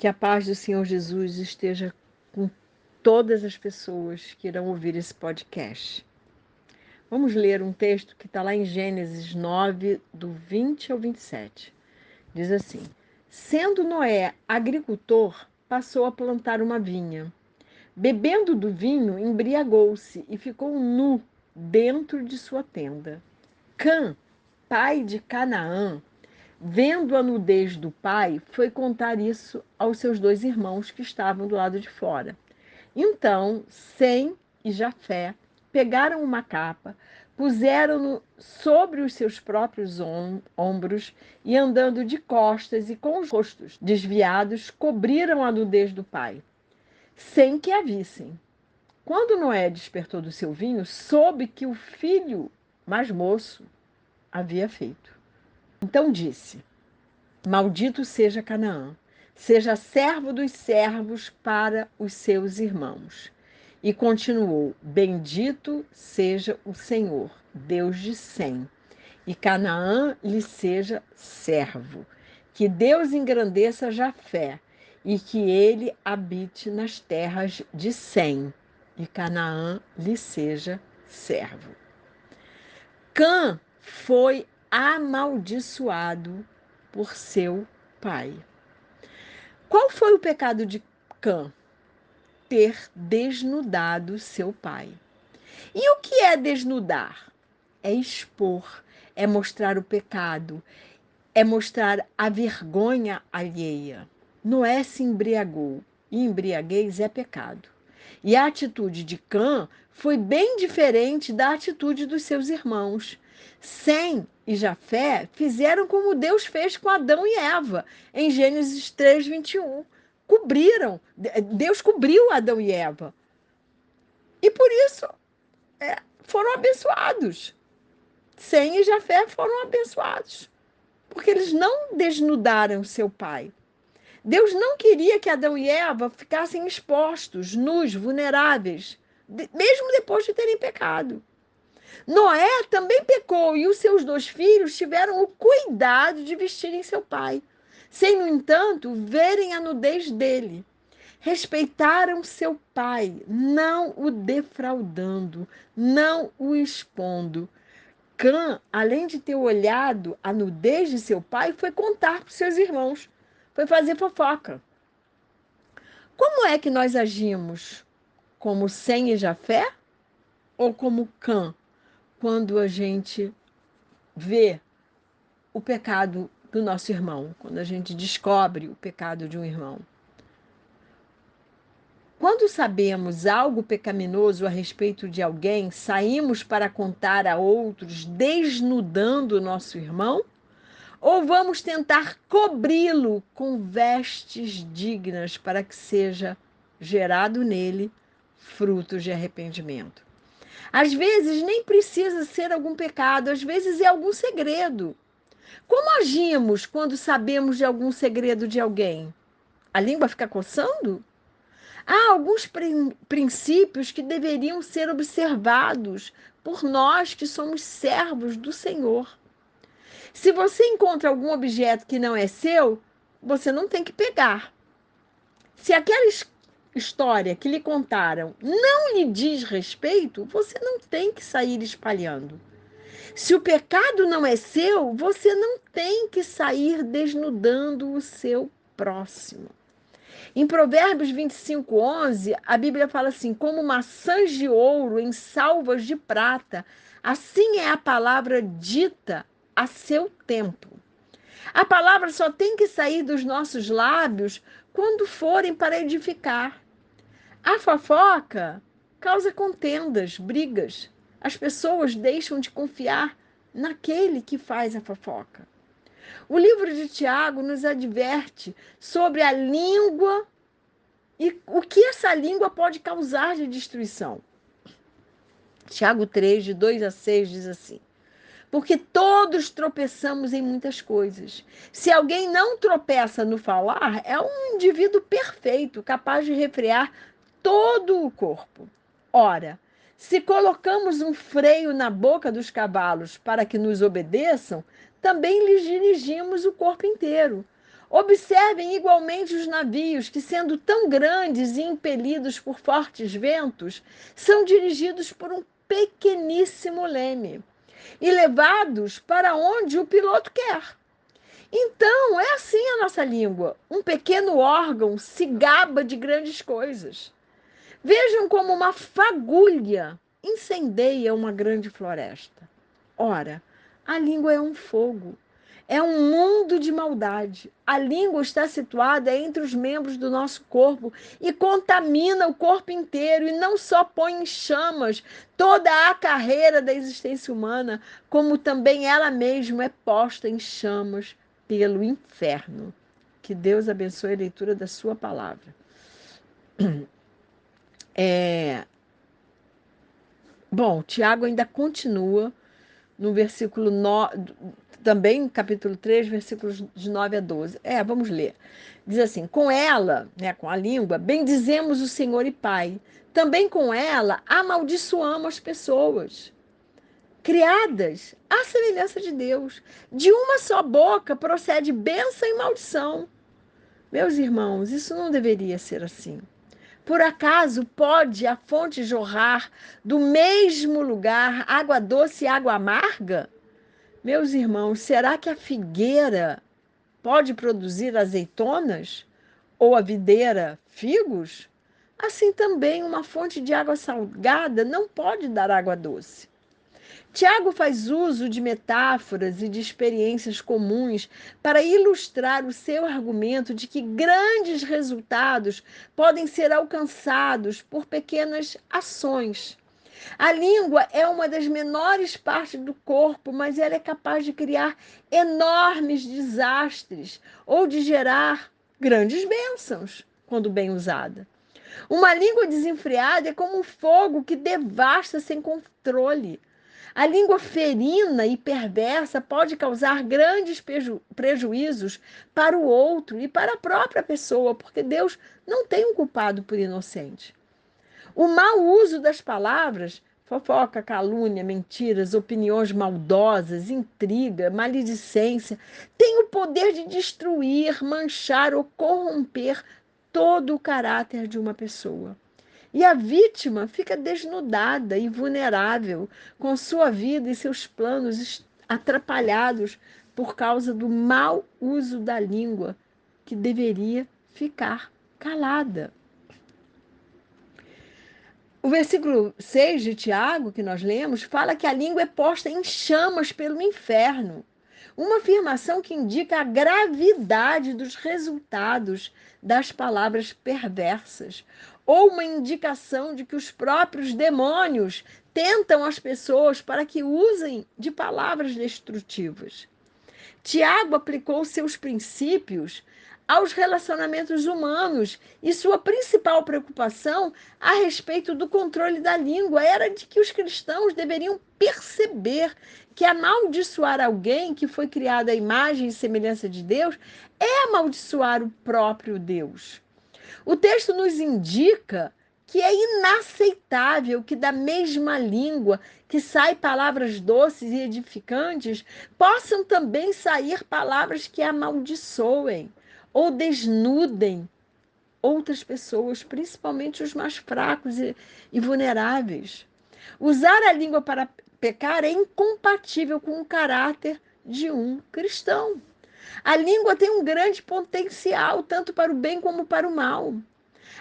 Que a paz do Senhor Jesus esteja com todas as pessoas que irão ouvir esse podcast. Vamos ler um texto que está lá em Gênesis 9, do 20 ao 27. Diz assim: Sendo Noé agricultor, passou a plantar uma vinha. Bebendo do vinho, embriagou-se e ficou nu dentro de sua tenda. Cã, pai de Canaã, vendo a nudez do pai, foi contar isso aos seus dois irmãos que estavam do lado de fora. Então, Sem e Jafé pegaram uma capa, puseram-no sobre os seus próprios ombros e, andando de costas e com os rostos desviados, cobriram a nudez do pai, sem que a vissem. Quando Noé despertou do seu vinho, soube que o filho mais moço havia feito. Então disse: Maldito seja Canaã, seja servo dos servos para os seus irmãos. E continuou: Bendito seja o Senhor, Deus de Sem, e Canaã lhe seja servo. Que Deus engrandeça Jafé, e que ele habite nas terras de Sem, e Canaã lhe seja servo. Cã foi amaldiçoado por seu pai. Qual foi o pecado de Cã? Ter desnudado seu pai. E o que é desnudar? É expor, é mostrar o pecado, é mostrar a vergonha alheia. Noé se embriagou, e embriaguez é pecado. E a atitude de Cã foi bem diferente da atitude dos seus irmãos. Sem e Jafé fizeram como Deus fez com Adão e Eva, em Gênesis 3, 21. Deus cobriu Adão e Eva. E por isso foram abençoados. Sem e Jafé foram abençoados, porque eles não desnudaram seu pai. Deus não queria que Adão e Eva ficassem expostos, nus, vulneráveis, mesmo depois de terem pecado. Noé também pecou e os seus dois filhos tiveram o cuidado de vestirem seu pai, sem, no entanto, verem a nudez dele. Respeitaram seu pai, não o defraudando, não o expondo. Cã, além de ter olhado a nudez de seu pai, foi contar para os seus irmãos, foi fazer fofoca. Como é que nós agimos? Como Sem e Jafé ou como Cã, quando a gente vê o pecado do nosso irmão, quando a gente descobre o pecado de um irmão? Quando sabemos algo pecaminoso a respeito de alguém, saímos para contar a outros, desnudando o nosso irmão? Ou vamos tentar cobri-lo com vestes dignas para que seja gerado nele frutos de arrependimento? Às vezes nem precisa ser algum pecado, às vezes é algum segredo. Como agimos quando sabemos de algum segredo de alguém? A língua fica coçando? Há alguns princípios que deveriam ser observados por nós que somos servos do Senhor. Se você encontra algum objeto que não é seu, você não tem que pegar. Se aquela história que lhe contaram não lhe diz respeito, você não tem que sair espalhando. Se o pecado não é seu, você não tem que sair desnudando o seu próximo. Em Provérbios 25:11, a Bíblia fala assim: como maçãs de ouro em salvas de prata, assim é a palavra dita a seu tempo. A palavra só tem que sair dos nossos lábios quando forem para edificar. A fofoca causa contendas, brigas. As pessoas deixam de confiar naquele que faz a fofoca. O livro de Tiago nos adverte sobre a língua e o que essa língua pode causar de destruição. Tiago 3, de 2 a 6, diz assim: porque todos tropeçamos em muitas coisas. Se alguém não tropeça no falar, é um indivíduo perfeito, capaz de refrear todo o corpo. Ora, se colocamos um freio na boca dos cavalos para que nos obedeçam, também lhes dirigimos o corpo inteiro. Observem igualmente os navios que, sendo tão grandes e impelidos por fortes ventos, são dirigidos por um pequeníssimo leme e levados para onde o piloto quer. Então, é assim a nossa língua. Um pequeno órgão se gaba de grandes coisas. Vejam como uma fagulha incendeia uma grande floresta. Ora, a língua é um fogo. É um mundo de maldade. A língua está situada entre os membros do nosso corpo e contamina o corpo inteiro, e não só põe em chamas toda a carreira da existência humana, como também ela mesma é posta em chamas pelo inferno. Que Deus abençoe a leitura da sua palavra. Bom, Tiago ainda continua no versículo 9, também capítulo 3, versículos de 9 a 12. Vamos ler. Diz assim: com ela, né, com a língua, bendizemos o Senhor e Pai. Também com ela amaldiçoamos as pessoas, criadas à semelhança de Deus. De uma só boca procede bênção e maldição. Meus irmãos, isso não deveria ser assim. Por acaso pode a fonte jorrar do mesmo lugar água doce e água amarga? Meus irmãos, será que a figueira pode produzir azeitonas? Ou a videira figos? Assim também uma fonte de água salgada não pode dar água doce. Tiago faz uso de metáforas e de experiências comuns para ilustrar o seu argumento de que grandes resultados podem ser alcançados por pequenas ações. A língua é uma das menores partes do corpo, mas ela é capaz de criar enormes desastres ou de gerar grandes bênçãos, quando bem usada. Uma língua desenfreada é como um fogo que devasta sem controle. A língua ferina e perversa pode causar grandes prejuízos para o outro e para a própria pessoa, porque Deus não tem um culpado por inocente. O mau uso das palavras, fofoca, calúnia, mentiras, opiniões maldosas, intriga, maledicência, tem o poder de destruir, manchar ou corromper todo o caráter de uma pessoa. E a vítima fica desnudada e vulnerável, com sua vida e seus planos atrapalhados por causa do mau uso da língua, que deveria ficar calada. O versículo 6 de Tiago, que nós lemos, fala que a língua é posta em chamas pelo inferno. Uma afirmação que indica a gravidade dos resultados das palavras perversas, ou uma indicação de que os próprios demônios tentam as pessoas para que usem de palavras destrutivas. Tiago aplicou seus princípios aos relacionamentos humanos e sua principal preocupação a respeito do controle da língua era de que os cristãos deveriam perceber que amaldiçoar alguém que foi criado à imagem e semelhança de Deus é amaldiçoar o próprio Deus. O texto nos indica que é inaceitável que da mesma língua que saem palavras doces e edificantes, possam também sair palavras que amaldiçoem ou desnudem outras pessoas, principalmente os mais fracos e vulneráveis. Usar a língua para pecar é incompatível com o caráter de um cristão. A língua tem um grande potencial, tanto para o bem como para o mal.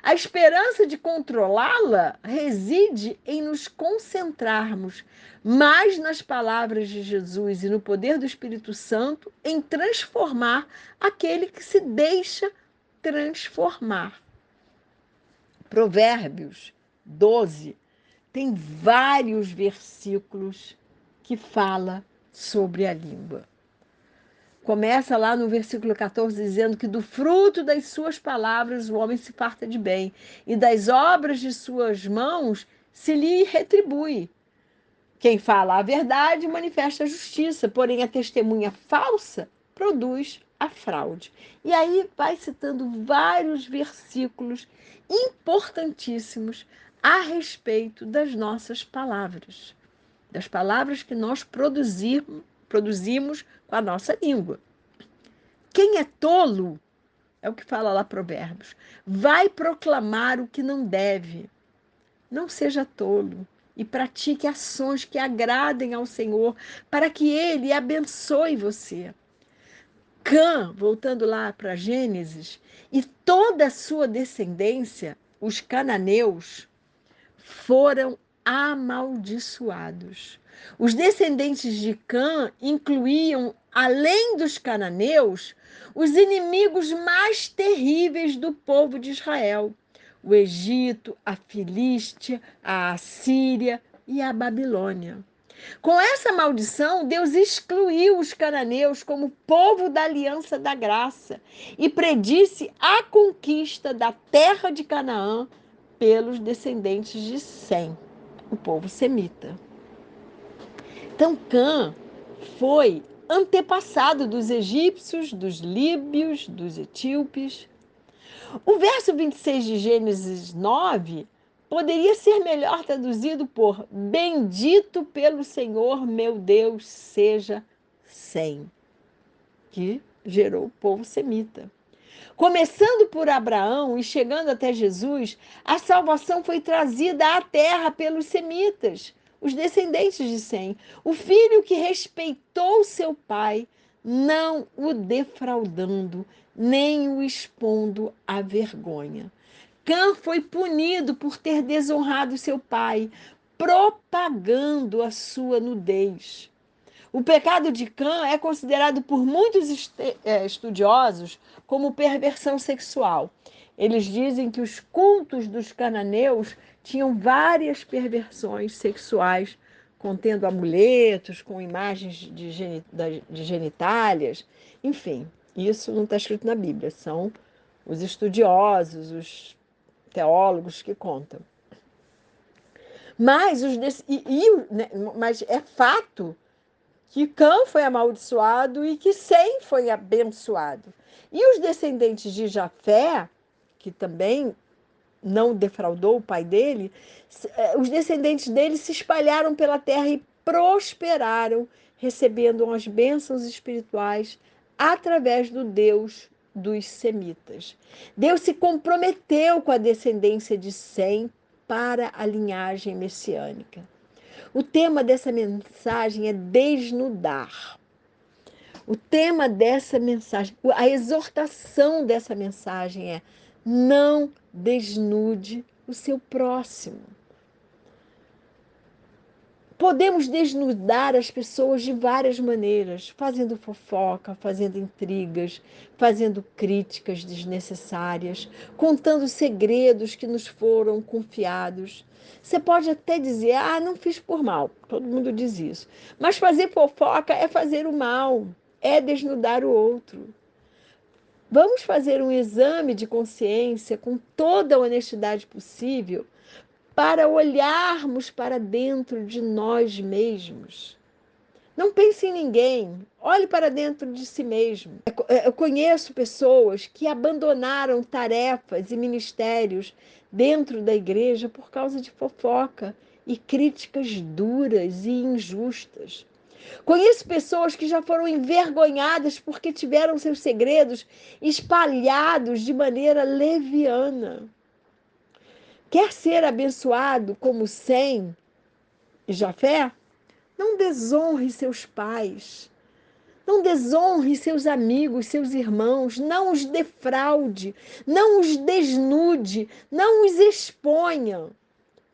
A esperança de controlá-la reside em nos concentrarmos mais nas palavras de Jesus e no poder do Espírito Santo em transformar aquele que se deixa transformar. Provérbios 12 tem vários versículos que fala sobre a língua. Começa lá no versículo 14 dizendo que do fruto das suas palavras o homem se farta de bem, e das obras de suas mãos se lhe retribui. Quem fala a verdade manifesta a justiça, porém a testemunha falsa produz a fraude. E aí vai citando vários versículos importantíssimos a respeito das nossas palavras, das palavras que nós produzimos com a nossa língua. quem é tolo, é o que fala lá Provérbios, vai proclamar o que não deve. Não seja tolo e pratique ações que agradem ao Senhor, para que Ele abençoe você. Cã, voltando lá para Gênesis, e toda a sua descendência, os cananeus, foram amaldiçoados. Os descendentes de Cã incluíam, além dos cananeus, os inimigos mais terríveis do povo de Israel: o Egito, a Filístia, a Assíria e a Babilônia. Com essa maldição, Deus excluiu os cananeus como povo da aliança da graça e predisse a conquista da terra de Canaã pelos descendentes de Sem, o povo semita. Então, Cã foi antepassado dos egípcios, dos líbios, dos etíopes. O verso 26 de Gênesis 9 poderia ser melhor traduzido por bendito pelo Senhor meu Deus seja Sem, que gerou o povo semita. Começando por Abraão e chegando até Jesus, a salvação foi trazida à terra pelos semitas, os descendentes de Sem, o filho que respeitou seu pai, não o defraudando, nem o expondo à vergonha. Cã foi punido por ter desonrado seu pai, propagando a sua nudez. O pecado de Cã é considerado por muitos estudiosos como perversão sexual. Eles dizem que os cultos dos cananeus tinham várias perversões sexuais, contendo amuletos, com imagens de genitálias, enfim, isso não está escrito na Bíblia, são os estudiosos, os teólogos que contam. Mas, mas é fato que Cã foi amaldiçoado e que Sem foi abençoado. E os descendentes de Jafé, que também não defraudou o pai dele, os descendentes dele se espalharam pela terra e prosperaram, recebendo as bênçãos espirituais através do Deus dos semitas. Deus se comprometeu com a descendência de Sem para a linhagem messiânica. O tema dessa mensagem é desnudar. O tema dessa mensagem, a exortação dessa mensagem é: não desnude o seu próximo. Podemos desnudar as pessoas de várias maneiras, fazendo fofoca, fazendo intrigas, fazendo críticas desnecessárias, contando segredos que nos foram confiados. Você pode até dizer, não fiz por mal, todo mundo diz isso. Mas fazer fofoca é fazer o mal, é desnudar o outro. Vamos fazer um exame de consciência com toda a honestidade possível para olharmos para dentro de nós mesmos. Não pense em ninguém, olhe para dentro de si mesmo. Eu conheço pessoas que abandonaram tarefas e ministérios dentro da igreja por causa de fofoca e críticas duras e injustas. Conheço pessoas que já foram envergonhadas porque tiveram seus segredos espalhados de maneira leviana. Quer ser abençoado como Sem e Jafé? Não desonre seus pais. Não desonre seus amigos, seus irmãos. Não os defraude. Não os desnude. Não os exponha.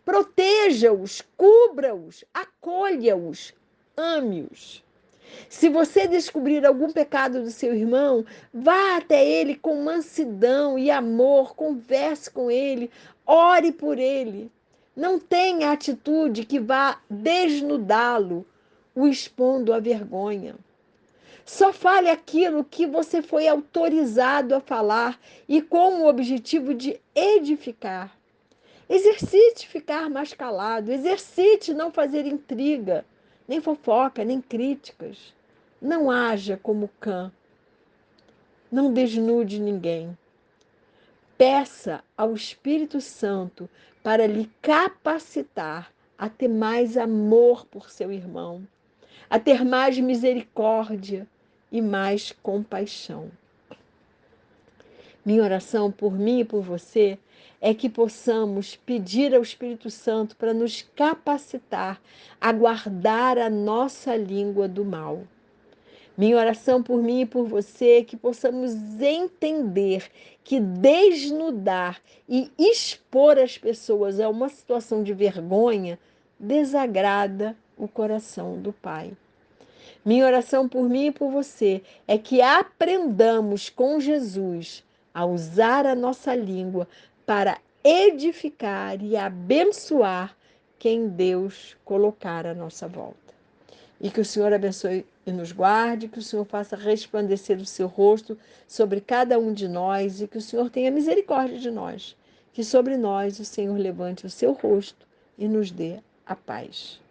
Proteja-os, cubra-os, acolha-os, ame-os. Se você descobrir algum pecado do seu irmão, vá até ele com mansidão e amor, converse com ele, ore por ele. Não tenha atitude que vá desnudá-lo, o expondo à vergonha. Só fale aquilo que você foi autorizado a falar e com o objetivo de edificar. Exercite ficar mais calado, exercite não fazer intriga, nem fofoca, nem críticas. Não haja como Cã. Não desnude ninguém. Peça ao Espírito Santo para lhe capacitar a ter mais amor por seu irmão, a ter mais misericórdia e mais compaixão. Minha oração por mim e por você é que possamos pedir ao Espírito Santo para nos capacitar a guardar a nossa língua do mal. Minha oração por mim e por você é que possamos entender que desnudar e expor as pessoas a uma situação de vergonha desagrada o coração do Pai. Minha oração por mim e por você é que aprendamos com Jesus a usar a nossa língua para edificar e abençoar quem Deus colocar à nossa volta. E que o Senhor abençoe e nos guarde, que o Senhor faça resplandecer o seu rosto sobre cada um de nós e que o Senhor tenha misericórdia de nós. Que sobre nós o Senhor levante o seu rosto e nos dê a paz.